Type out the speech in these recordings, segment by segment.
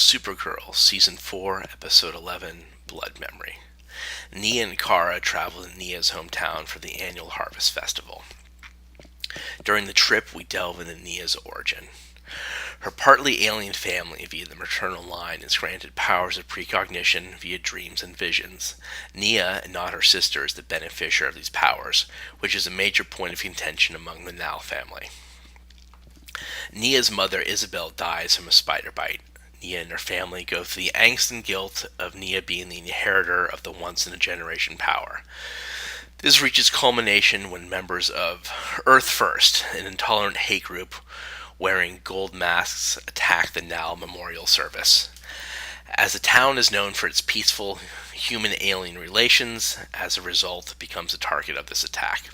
Supergirl, Season 4, Episode 11, Blood Memory. Nia and Kara travel to Nia's hometown for the annual Harvest Festival. During the trip, we delve into Nia's origin. Her partly alien family via the maternal line is granted powers of precognition via dreams and visions. Nia, and not her sister, is the beneficiary of these powers, which is a major point of contention among the Nal family. Nia's mother, Isabel, dies from a spider bite. Nia and her family go through the angst and guilt of Nia being the inheritor of the once-in-a-generation power. This reaches culmination when members of Earth First, an intolerant hate group wearing gold masks, attack the Nal Memorial Service. As the town is known for its peaceful human-alien relations, as a result, it becomes a target of this attack.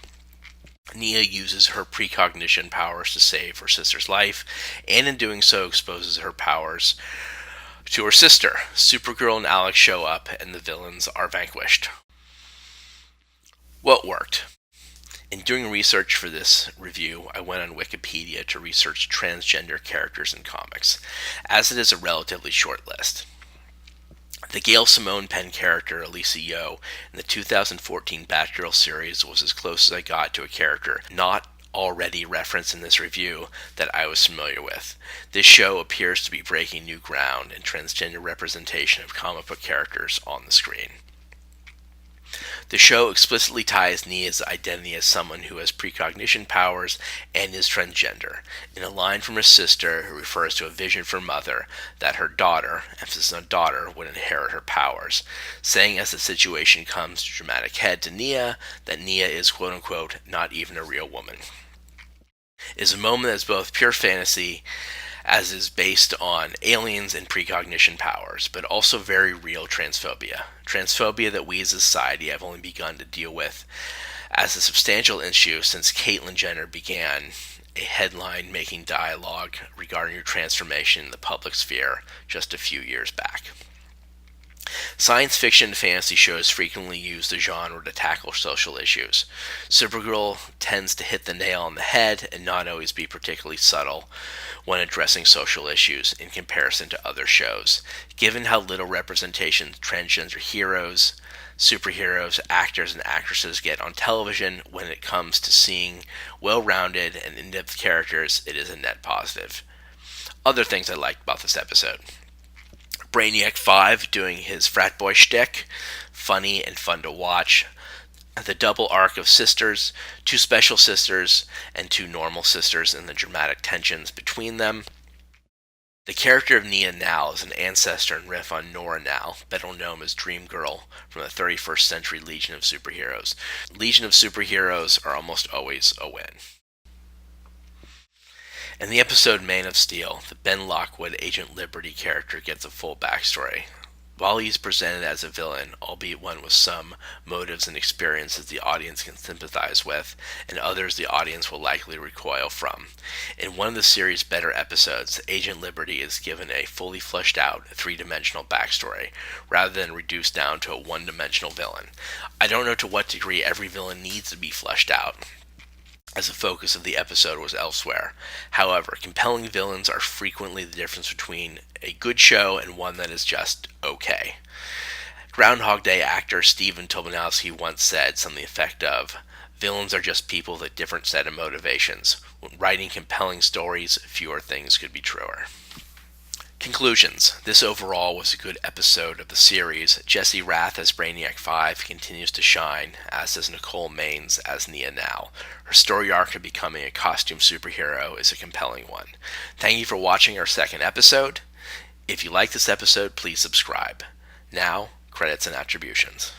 Nia uses her precognition powers to save her sister's life, and in doing so exposes her powers to her sister. Supergirl and Alex show up, and the villains are vanquished. What worked? In doing research for this review, I went on Wikipedia to research transgender characters in comics, as it is a relatively short list. The Gail Simone Penn character, Elisa Yo, in the 2014 Batgirl series was as close as I got to a character not already referenced in this review that I was familiar with. This show appears to be breaking new ground in transgender representation of comic book characters on the screen. The show explicitly ties Nia's identity as someone who has precognition powers and is transgender, in a line from her sister who refers to a vision from mother that her daughter, emphasis on daughter, would inherit her powers, saying as the situation comes to dramatic head to Nia that Nia is quote-unquote not even a real woman. It is a moment that is both pure fantasy, as is based on aliens and precognition powers, but also very real transphobia. Transphobia that we as a society have only begun to deal with as a substantial issue since Caitlyn Jenner began a headline-making dialogue regarding her transformation in the public sphere just a few years back. Science fiction and fantasy shows frequently use the genre to tackle social issues. Supergirl tends to hit the nail on the head and not always be particularly subtle when addressing social issues in comparison to other shows. Given how little representation transgender heroes, superheroes, actors, and actresses get on television when it comes to seeing well-rounded and in-depth characters, it is a net positive. Other things I liked about this episode. Brainiac 5 doing his frat boy shtick, funny and fun to watch. The double arc of sisters, 2 special sisters, and 2 normal sisters, and the dramatic tensions between them. The character of Nia Nal is an ancestor and riff on Nora Nal, better known as Dream Girl from the 31st Century Legion of Superheroes. Legion of Superheroes are almost always a win. In the episode Man of Steel, the Ben Lockwood Agent Liberty character gets a full backstory. While he is presented as a villain, albeit one with some motives and experiences the audience can sympathize with, and others the audience will likely recoil from. In one of the series' better episodes, Agent Liberty is given a fully fleshed out, 3-dimensional backstory, rather than reduced down to a 1-dimensional villain. I don't know to what degree every villain needs to be fleshed out, as the focus of the episode was elsewhere. However, compelling villains are frequently the difference between a good show and one that is just okay. Groundhog Day actor Stephen Tobolowsky once said something to the effect of, "Villains are just people with a different set of motivations. When writing compelling stories, fewer things could be truer." Conclusions. This overall was a good episode of the series. Jesse Rath as Brainiac 5 continues to shine, as does Nicole Maines as Nia Nal. Her story arc of becoming a costume superhero is a compelling one. Thank you for watching our second episode. If you like this episode, please subscribe. Now, credits and attributions.